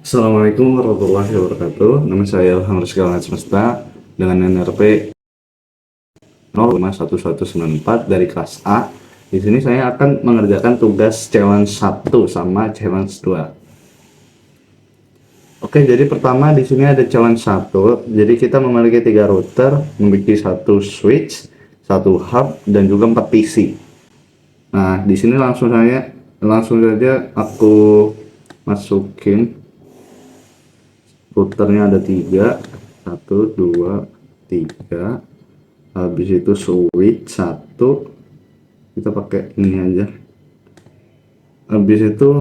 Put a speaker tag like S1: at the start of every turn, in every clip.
S1: Assalamualaikum warahmatullahi wabarakatuh. Nama saya Ilham Rizky Semesta dengan NRP 051194 dari kelas A. Di sini saya akan mengerjakan tugas challenge 1 sama challenge 2. Oke, jadi pertama di sini ada challenge 1. Jadi kita memiliki 3 router, memiliki 1 switch, 1 hub dan juga 4 PC. Nah, di sini langsung saja aku masukin routernya. Ada 3, 1 2 3. Habis itu switch 1, kita pakai ini aja. Habis itu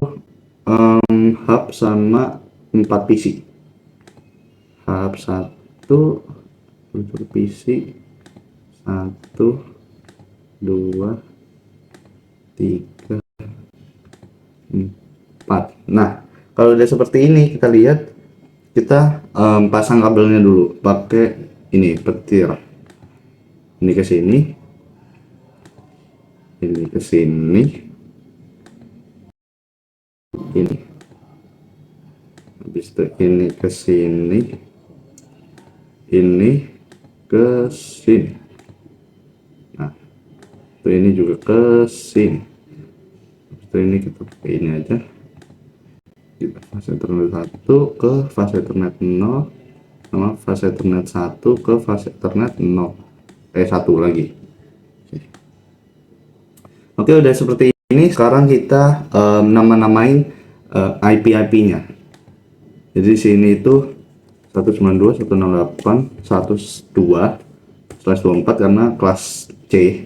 S1: hub sama 4 PC. Hub 1 untuk PC 1 2 3 4. Nah, kalau udah seperti ini, kita lihat, kita pasang kabelnya dulu pakai ini petir. Ini ke sini, ini ke sini, ini. Habis itu ini ke sini, ini ke sini. Nah, itu ini juga ke sini. Habis itu ini kita pakai ini aja. Kita fase Ethernet 1 ke fase Ethernet 0 sama fase Ethernet 1 ke fase Ethernet 0. 1 lagi. Oke, udah seperti ini. Sekarang kita nama-namain IP-nya. Jadi di sini itu 192.168.102/24 karena kelas C.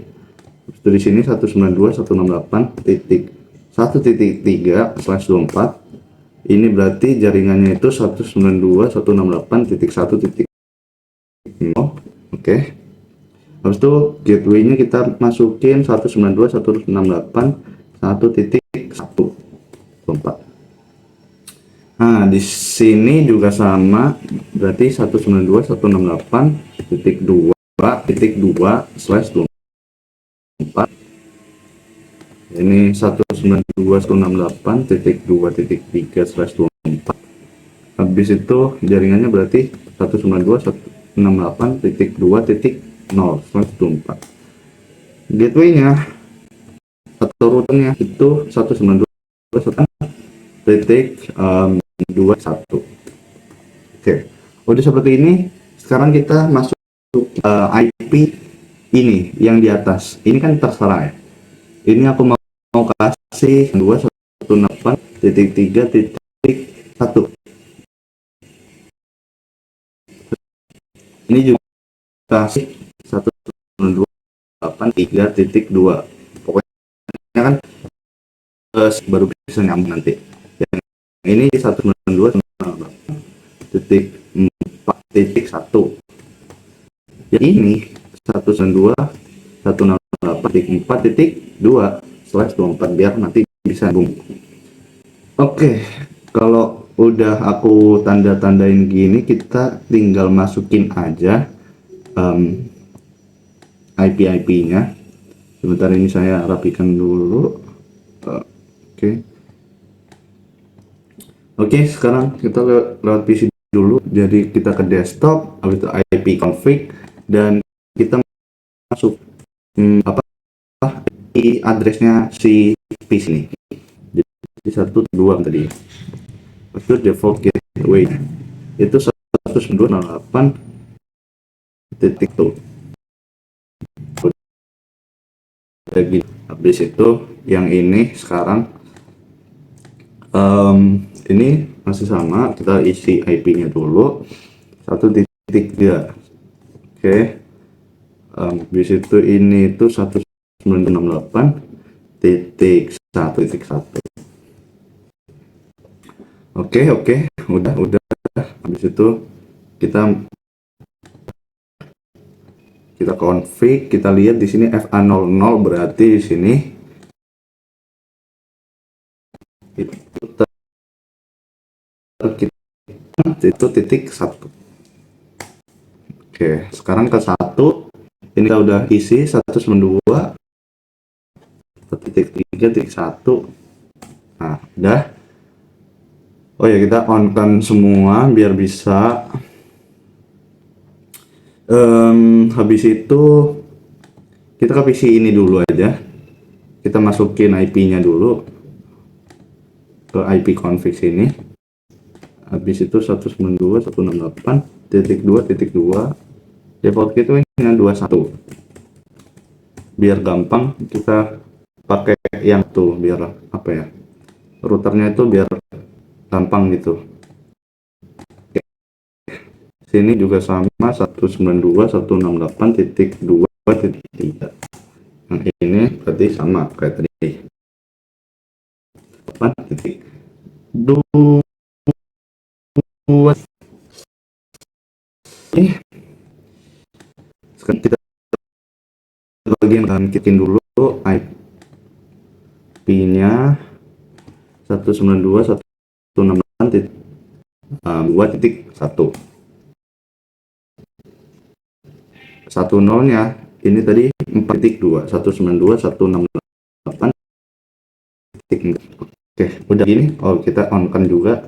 S1: Itu di sini 192.168.1.3/24. Ini berarti jaringannya itu 192.168.1.0. Oke. Habis itu gateway-nya kita masukin 192.168.1.1.4. Nah, di sini juga sama, berarti 192.168.2.2/24. Ini 192.168.2.3/24. Habis itu jaringannya berarti 192.168.2.0/24. Gateway-nya atau routernya itu 192.168.21. Oke, udah seperti ini. Sekarang kita masuk IP ini yang di atas. Ini kan terserah ya. Ini aku mau kasih 218.3.1. Ini juga kasih 192.3.2. Pokoknya kan baru bisa nyambung nanti. Yang ini 192.4.1. Yang ini 192.168.4.2/24 biar nanti bisa nyambung. Oke, kalau udah aku tanda-tandain gini, kita tinggal masukin aja IP-nya. Sebentar, ini saya rapikan dulu. Oke. Oke, sekarang kita lewat PC dulu. Jadi kita ke desktop, habis itu IP config, dan kita masuk IP addressnya si PC ini. Jadi 1.2 tadi. Itu default gateway itu 192.168.2. Lagi habis itu yang ini sekarang ini masih sama, kita isi IP-nya dulu 1.3. Oke, habis itu ini itu 192.168.1.1. Oke, udah. Habis itu kita config, kita lihat di sini FA00, berarti di sini itu titik 1. Oke, sekarang ke 1. Ini kita udah isi 192.3.1. Nah, udah. Oh ya, kita on kan semua biar bisa. Habis itu kita ke PC ini dulu aja. Kita masukin IP-nya dulu ke IP config sini. Habis itu 192.168.2.2, default gateway-nya 21. Biar gampang kita pakai yang tuh, biar apa ya, routernya itu biar gampang gitu. Sini juga sama 192.168.2.3. Yang ini berarti sama kayak tadi. 8.2. Sekarang kita bagian kitin dulu IP-nya 192.168.2.1. 10-nya ini tadi 4.2, 192.168. Oke, udah gini. Oh, kita on kan juga.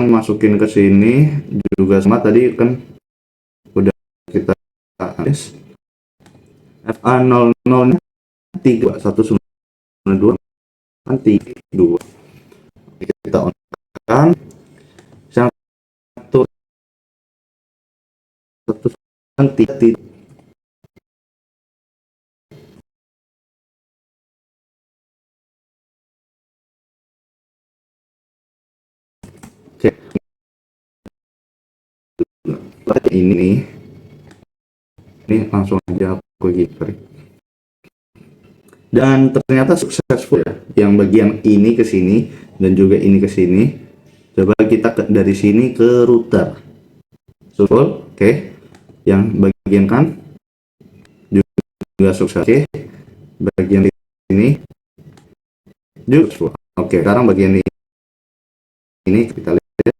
S1: Masukin ke sini juga sama tadi kan udah kita tes. FA00 nya 3, 192 kan 32. Kita on kan satu kan 3. Oke, ini langsung aja aku gitu. Dan ternyata successful ya, yang bagian ini ke sini dan juga ini ke sini. Coba kita dari sini ke router. Oke. Yang bagian kan juga sukses. Oke. Bagian ini juga. Oke, sekarang bagian ini kita lihat.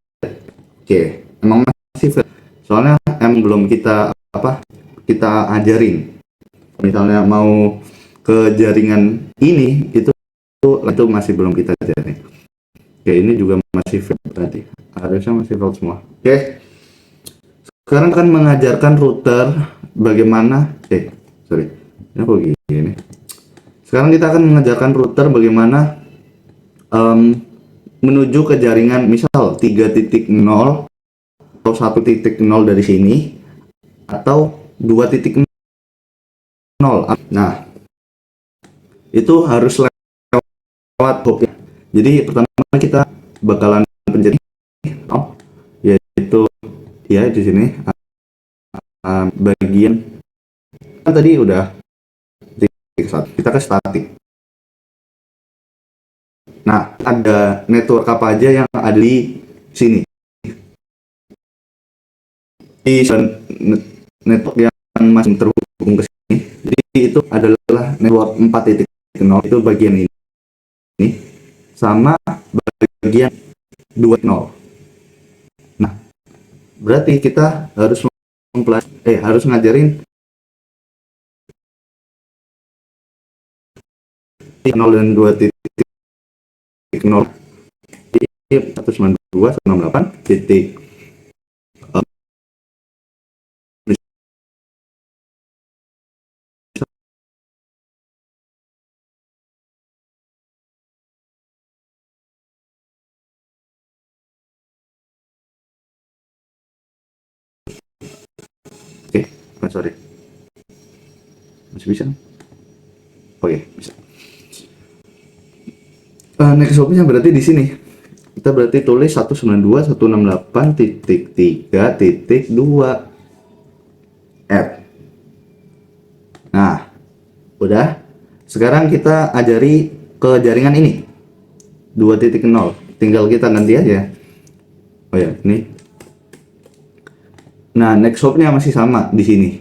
S1: Oke, emang masih soalnya emang belum kita ajarin. Misalnya mau ke jaringan ini itu masih belum kita ajarin. Oke, ini juga masih fail berarti. Harusnya masih fail semua. Oke. Sekarang kan mengajarkan router bagaimana sorry. Ini kok gini. Sekarang kita akan mengajarkan router bagaimana menuju ke jaringan misal 3.0 atau 1.0 dari sini atau 2.0. Nah, itu harus lewat hop ya. Jadi pertama kita bakalan pencet yaitu ya di sini bagian kan tadi udah kita ke statik. Nah, ada network apa aja yang ada di sini? Di network yang masih terhubung ke sini. Jadi itu adalah network 4.0, itu bagian ini sama bagian 2.0. Nah, berarti kita harus harus ngajarin 0 dan 2.0 di 192.168 titik sorry, masih bisa? Oke, bisa. Next hopnya berarti di sini kita berarti tulis 192.168.3.2 add. Nah, udah. Sekarang kita ajari ke jaringan ini 2.0. Tinggal kita ganti aja. Oh ya, ini. Nah, next hopnya masih sama di sini.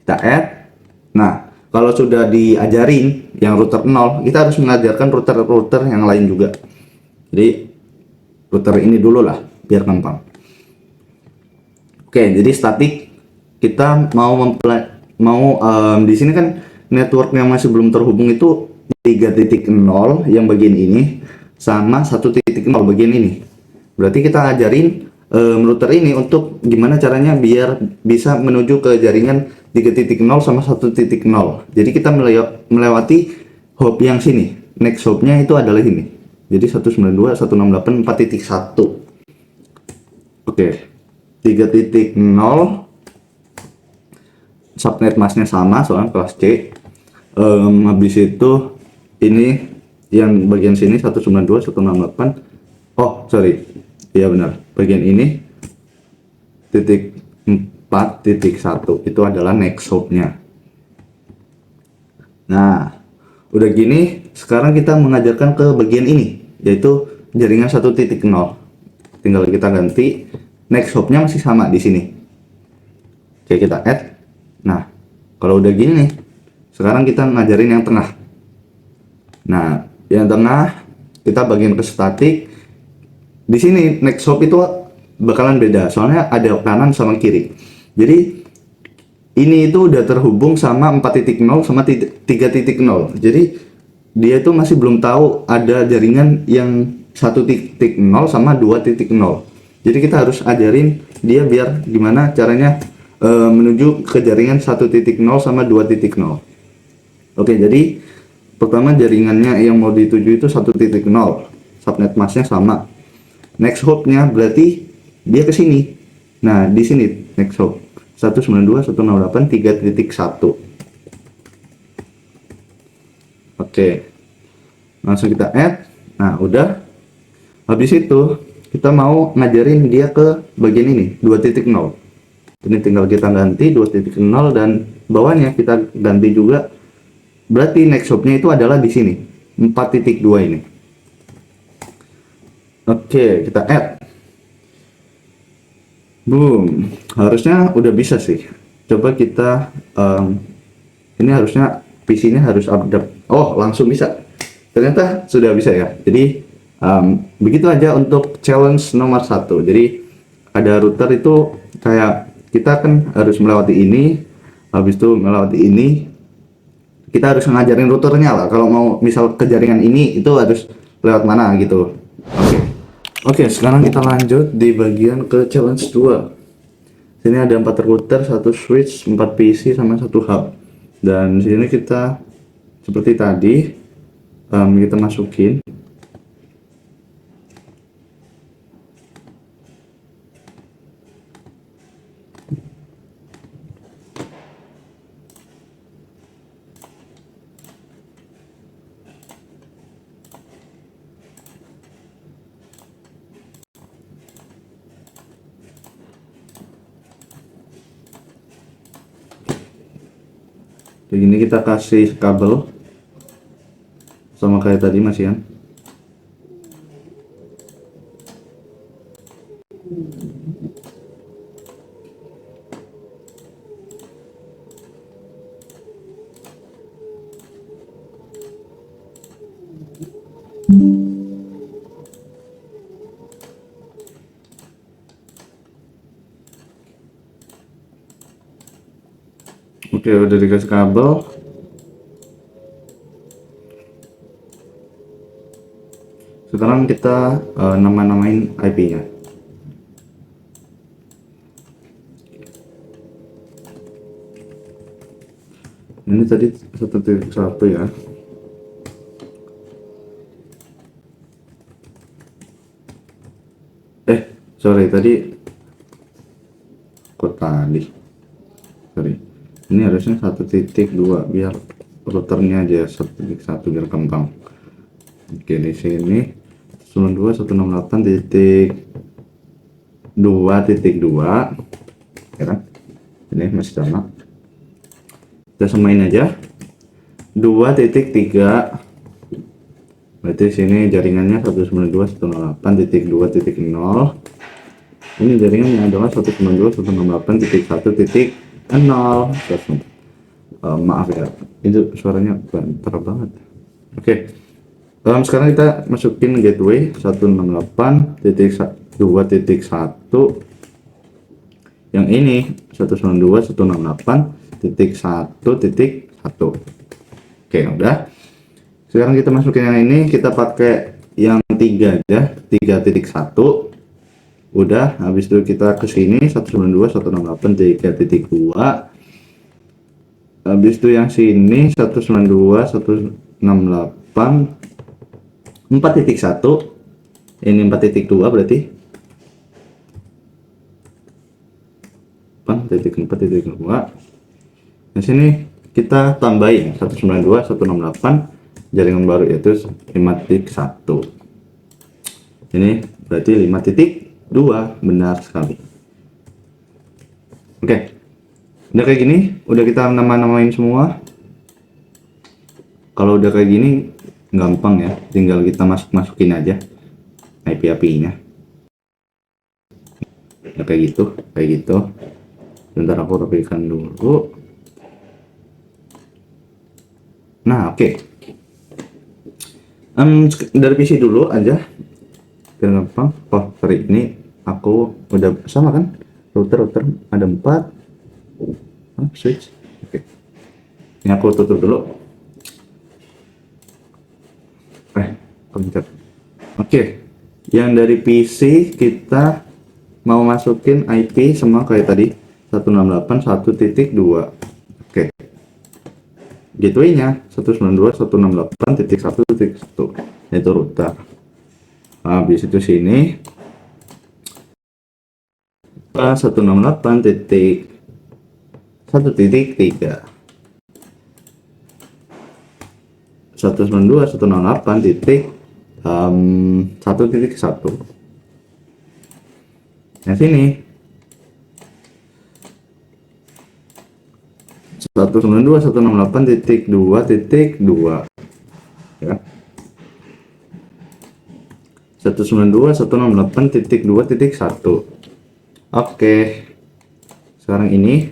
S1: Kita add. Nah, kalau sudah diajarin yang router 0, kita harus mengajarkan router-router yang lain juga. Jadi router ini dulu lah biar gampang. Oke, jadi statik kita mau di sini kan network yang masih belum terhubung itu 3.0 yang bagian ini sama 1.0 bagian ini. Berarti kita ajarin router ini untuk gimana caranya biar bisa menuju ke jaringan 3.0 sama 1.0. Jadi kita melewati hop yang sini. Next hopnya itu adalah ini. Jadi 192.168.4.1. Oke. 3.0 subnet masknya sama soalnya kelas C. Habis itu ini yang bagian sini 192.168. Oh sorry, iya benar, bagian ini titik 4.1 itu adalah next hopnya. Nah udah gini, sekarang kita mengajarkan ke bagian ini, yaitu jaringan 1.0. Tinggal kita ganti, next hopnya masih sama di sini. Oke, kita add. Nah kalau udah gini nih, sekarang kita ngajarin yang tengah. Nah yang tengah kita bagian ke statik. Di sini next hop itu bakalan beda, soalnya ada kanan sama kiri. Jadi ini itu udah terhubung sama 4.0 sama 3.0. Jadi dia itu masih belum tahu ada jaringan yang 1.0 sama 2.0. Jadi kita harus ajarin dia biar gimana caranya menuju ke jaringan 1.0 sama 2.0. Oke, jadi pertama jaringannya yang mau dituju itu 1.0. Subnet masknya sama. Next hopnya berarti dia ke sini. Nah, di sini next hop 192.168.3.1. Oke. Langsung kita add. Nah, udah. Habis itu kita mau ngajarin dia ke bagian ini 2.0. Ini tinggal kita ganti 2.0 dan bawahnya kita ganti juga. Berarti next hopnya itu adalah di sini 4.2 ini. Oke, kita add. Boom, harusnya udah bisa sih. Coba kita ini harusnya PC-nya harus update. Oh, langsung bisa. Ternyata sudah bisa ya. Jadi begitu aja untuk challenge nomor 1. Jadi ada router itu kayak kita kan harus melewati ini, habis itu melewati ini. Kita harus ngajarin routernya lah. Kalau mau misal ke jaringan ini itu harus lewat mana gitu. Oke, sekarang kita lanjut di bagian ke challenge 2. Sini ada 4 router, 1 switch, 4 PC sama 1 hub. Dan sini kita seperti tadi kita masukin. Begini kita kasih kabel sama kayak tadi Mas Ian. Oke, udah dikasih kabel. Sekarang kita nama-namain IP-nya. Ini tadi 1.1 ya. Sorry tadi kok tadi. Sorry. Ini harusnya 1.2 biar routernya aja 1.1 biar gampang. Oke, di sini 192.168.2.2 ya kan, ini masih sama, kita samain aja 2.3. berarti sini jaringannya 192.168.2.0. ini jaringannya adalah 192.168.1.0. Maaf ya, itu suaranya bentar banget. Oke. Sekarang kita masukin gateway 168.2.1 yang ini 192.168.1.1. Oke, udah. Sekarang kita masukin yang ini, kita pakai yang 3 aja, 3.1. Udah, habis itu kita ke sini 192.168.3.2. Habis itu yang sini 192.168 4.1. Ini 4.2 berarti 4.4.2. Di sini kita tambahin 192.168 jaringan baru, yaitu 5.1. Ini berarti 5.2. Benar sekali. Oke, udah kayak gini, udah kita namain semua. Kalau udah kayak gini gampang ya, tinggal kita masukin aja IP-nya ya, kayak gitu. Bentar, aku rapikan dulu. Nah, oke. Dari PC dulu aja biar gampang. Oh sorry, ini aku udah sama kan, router ada 4. Switch. Oke, ini aku tutup dulu. Pencet. Oke, yang dari PC kita mau masukin IP semua kayak tadi, 168.1.2. Oke, gateway-nya 192.168.1.1, yaitu router. Habis itu sini 168.1.3, 192.168.1.1. Yang sini 192.168.2.2 ya. 192.168.2.1. Oke, sekarang ini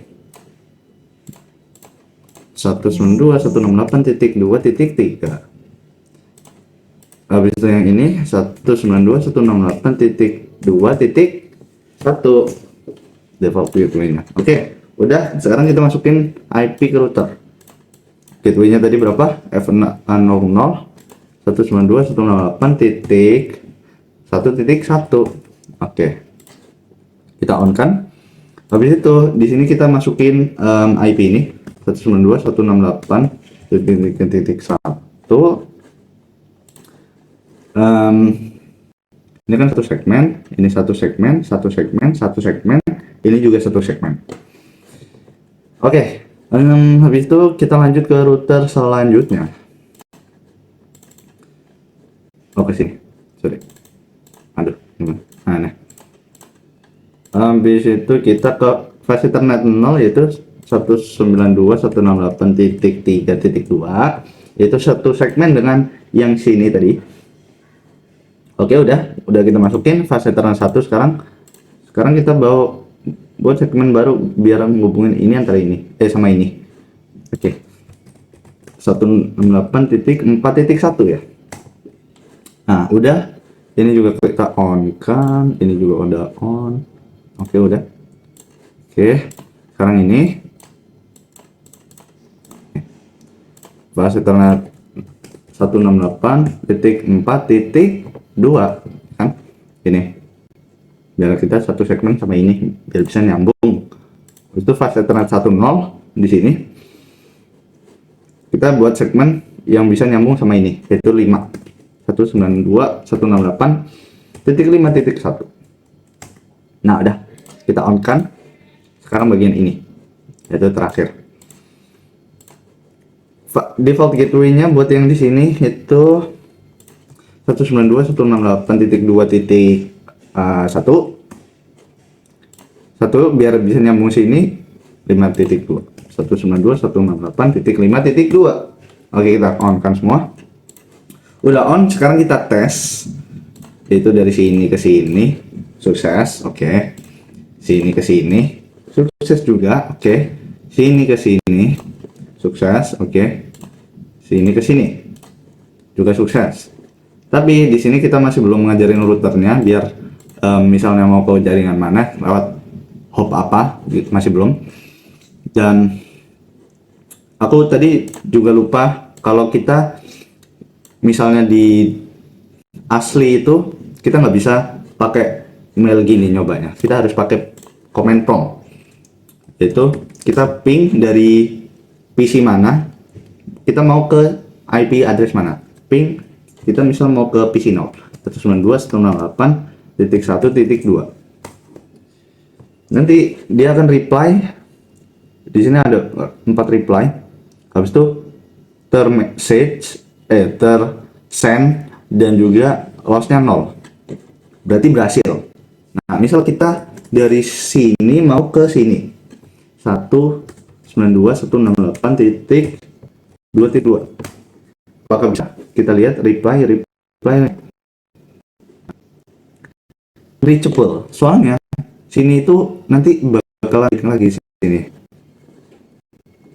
S1: 192.168.2.3. Habis itu yang ini 192.168.2.1 default gateway-nya. Oke, udah. Sekarang kita masukin IP ke router. Gateway-nya tadi berapa? F00 192.168.1.1. Oke, kita on kan. Habis itu di sini kita masukin IP ini 192.168.1. Ini kan satu segmen, ini satu segmen, ini juga satu segmen. Oke, habis itu kita lanjut ke router selanjutnya. Oke sih, sorry. Aduh, gimana? Nah. Habis itu kita ke fase Ethernet 0, yaitu 192.168.3.2, yaitu satu segmen dengan yang sini tadi. Oke, udah kita masukin fase Ethernet 1. Sekarang kita buat segmen baru biar menghubungin ini antara ini sama ini. Oke, 168.4.1 ya. Nah, udah. Ini juga kita on kan, ini juga udah on. Oke, udah. Oke, sekarang ini fase Ethernet 168.4.2 kan, ini biar kita satu segmen sama ini biar bisa nyambung. Itu fase Ethernet 10 di sini kita buat segmen yang bisa nyambung sama ini, yaitu 192.168.5.1. nah, udah kita on kan. Sekarang bagian ini, yaitu terakhir. Default gateway-nya buat yang di sini itu 192.168.1 biar bisa nyambung sini 5.2. 192.168.5.2. Oke, kita on kan semua. Udah on, sekarang kita tes. Itu dari sini ke sini sukses. Oke. Sini ke sini sukses juga. Oke. Sini ke sini sukses. Oke. Sini ke sini juga sukses. Tapi di sini kita masih belum ngajarin routernya biar misalnya mau ke jaringan mana lewat hop apa, masih belum. Dan aku tadi juga lupa kalau kita misalnya di asli itu kita nggak bisa pakai email gini nyobanya, kita harus pakai command prompt, yaitu kita ping dari PC mana, kita mau ke IP address mana, ping kita misal mau ke PC 0 192.168.1.2. Nanti dia akan reply. Di sini ada 4 reply. Habis itu send dan juga lossnya 0. Berarti berhasil. Nah, misal kita dari sini mau ke sini 192.168.2.2. Apakah bisa? Kita lihat reply reachable. Soalnya sini itu nanti bakalan lagi sini.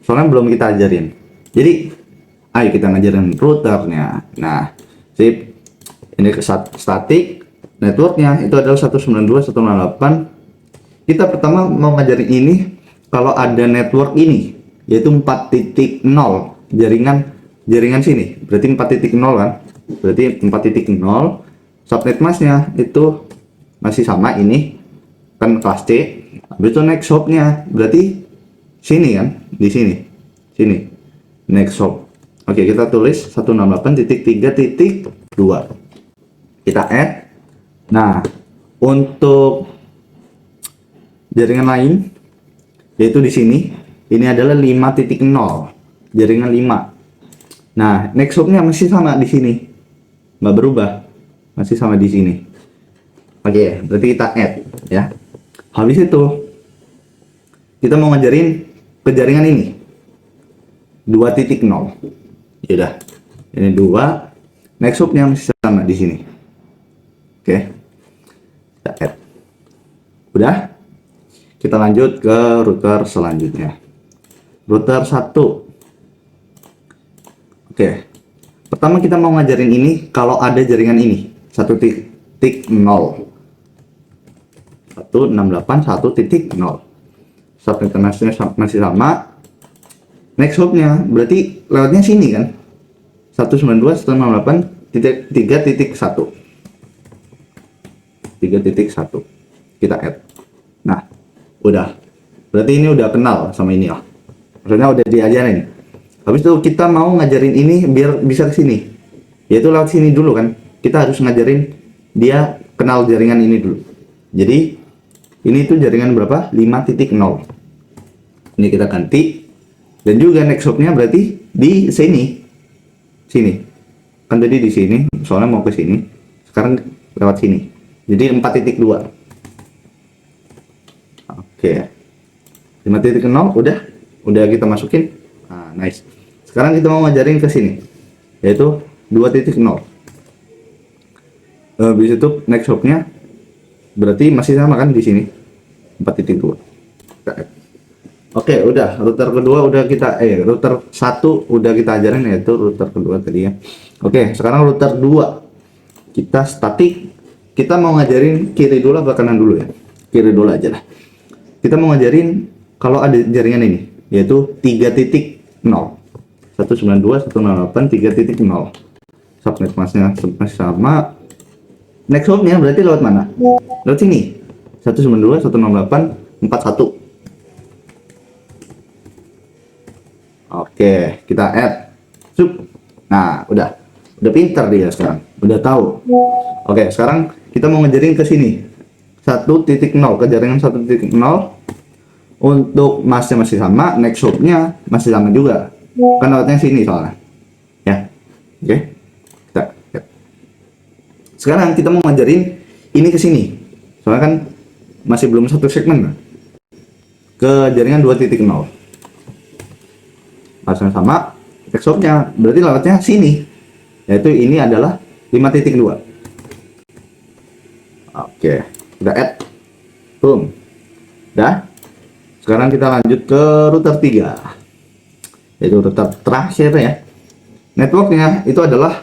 S1: Soalnya belum kita ajarin. Jadi ayo kita ngajarin routernya. Nah, sip. Ini ke static networknya itu adalah 192.168. Kita pertama mau ngajarin ini kalau ada network ini yaitu 4.0 jaringan sini. Berarti 4.0 kan? Berarti 4.0 subnet masknya itu masih sama ini kan kelas C. Habis itu next hopnya berarti sini kan, di sini next hop. Oke, kita tulis 168.3.2 kita add. Nah, untuk jaringan lain yaitu di sini ini adalah 5.0 jaringan 5. Nah, next hopnya masih sama di sini, nggak berubah, masih sama di sini. Oke, berarti kita add ya. Habis itu kita mau ngajarin ke jaringan ini 2.0. Yaudah, ini 2, next hopnya masih sama di sini. Oke, kita add. Udah, kita lanjut ke router selanjutnya. Router 1. Oke, pertama kita mau ngajarin ini kalau ada jaringan ini 1.0 168.1.0 subnet masknya masih sama. Next hopnya berarti lewatnya sini kan 192.168.3.1 kita add. Nah, udah, berarti ini udah kenal sama ini ya, maksudnya udah diajarin. Habis itu kita mau ngajarin ini biar bisa ke sini, yaitu lewat sini dulu kan. Kita harus ngajarin dia kenal jaringan ini dulu. Jadi ini tuh jaringan berapa? 5.0. Ini kita ganti. Dan juga next hopnya berarti di sini. Kan tadi di sini, soalnya mau ke sini. Sekarang lewat sini. Jadi 4.2. Oke. 5.0 udah kita masukin. Nah, nice. Sekarang kita mau ngajarin ke sini, yaitu 2.0. Habis itu next hopnya berarti masih sama kan di sini 4.2. Oke, udah router kedua udah kita router 1 udah kita ajarin, yaitu router kedua tadi ya. Oke, sekarang router 2 kita statik. Kita mau ngajarin kiri dulu apa kanan dulu ya? Kiri dulu aja lah. Kita mau ngajarin kalau ada jaringan ini yaitu 3.0 192.168.3.0 subnet masknya masih sama. Next hopnya berarti lewat mana? Lewat sini 192.168.41. Oke, kita add. Nah, udah pintar dia sekarang, udah tahu. Oke, sekarang kita mau ngejaring ke sini 1.0 ke jaringan 1.0. Untuk masknya masih sama, next hopnya masih sama juga, kan lewatnya sini soalnya ya. Oke, kita add. Sekarang kita mau ngajarin ini ke sini, soalnya kan masih belum satu segmen ke jaringan 2.0. Maksudnya sama, next hopnya berarti lewatnya sini, yaitu ini adalah 5.2. Oke, udah add, boom, udah. Sekarang kita lanjut ke router 3, yaitu router terakhir ya. Networknya itu adalah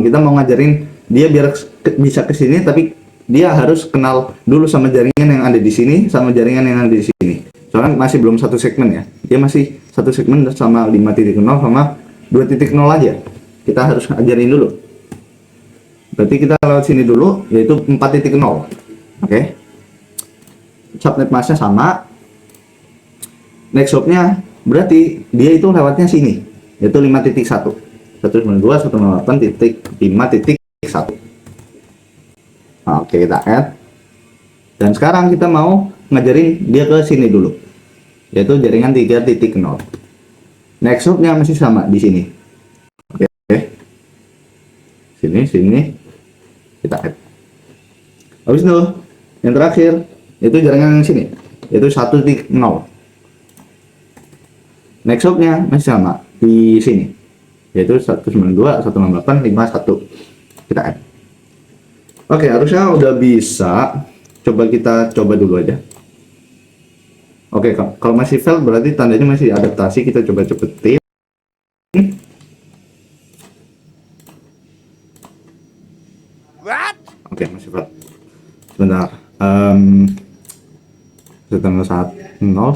S1: kita mau ngajarin dia biar bisa ke sini, tapi dia harus kenal dulu sama jaringan yang ada di sini sama jaringan yang ada di sini. Soalnya masih belum satu segmen ya, dia masih satu segmen sama 5.0 sama 2.0 aja kita harus ajarin dulu. Berarti kita lewat sini dulu, yaitu 4.0. Oke. Subnet masknya sama. Next hopnya berarti dia itu lewatnya sini, yaitu 5.1. 192.168.5.1. Oke, kita add. Dan sekarang kita mau ngajarin dia ke sini dulu, yaitu jaringan 3.0. Next hopnya masih sama di sini. Oke. Sini kita add. Habis itu yang terakhir itu jaringan yang sini, yaitu 1.0. Next hopnya masih sama di sini, yaitu 192.168.5.1. kita add. Oke, harusnya udah bisa. Kita coba dulu aja. Oke, kalau masih fail berarti tandanya masih adaptasi. Kita coba cepetin. Oke, masih fail. Sebentar. Setengah 0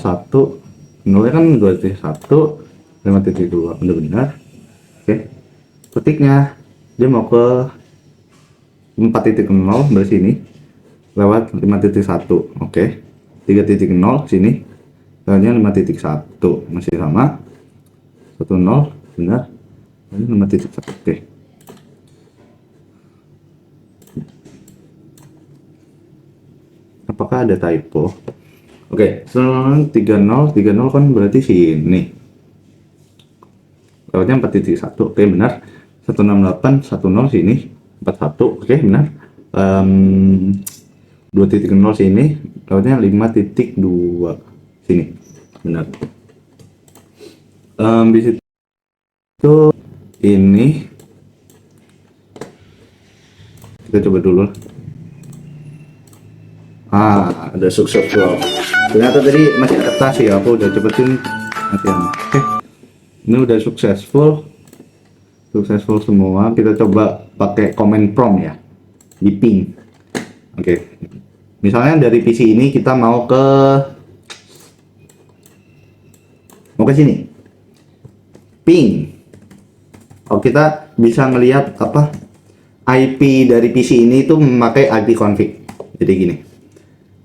S1: nya kan 2.1 5.2 benar-benar. Oke, ketiknya dia mau ke 4.0 dari sini lewat 5.1. Oke, 3.0 sini lewatnya 5.1 masih sama 10 benar, ini 5.1. Oke, apakah ada typo? Oke, 30 kan berarti sini lewatnya 4.1. Oke, benar. 168.10 sini 41. Oke, benar. 2.0 sini lewatnya 5.2 sini, benar. Di situ ini kita coba dulu. Ada successful. Ternyata tadi masih adaptasi ya, aku udah cepetin latihan. Oke, ini udah successful semua. Kita coba pakai command prompt ya, di ping. Oke, misalnya dari PC ini kita mau ke sini, ping. Kita bisa melihat apa IP dari PC ini itu memakai IP config. Jadi gini.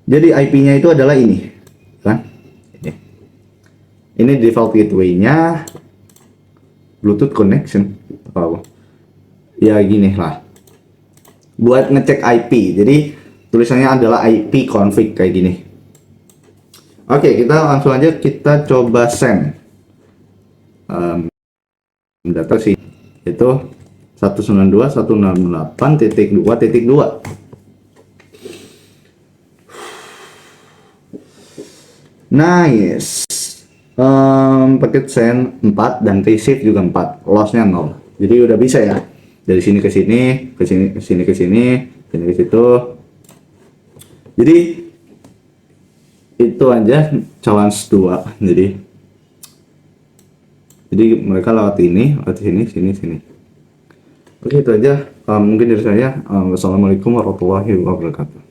S1: Jadi IP-nya itu adalah ini, kan? Ini default gateway-nya, Bluetooth connection, ya gini lah. Buat ngecek IP, jadi tulisannya adalah IP config kayak gini. Oke, kita langsung aja kita coba send data sih, itu 192.168.2.2. Nice. Paket send 4 dan receive juga 4, lossnya 0. Jadi udah bisa ya, dari sini ke sini, ke sini ke sini ke sini, sini ke situ. Jadi itu aja challenge 2. Jadi mereka lewat ini, lewat sini. Oke, itu aja mungkin dari saya. Wassalamualaikum warahmatullahi wabarakatuh.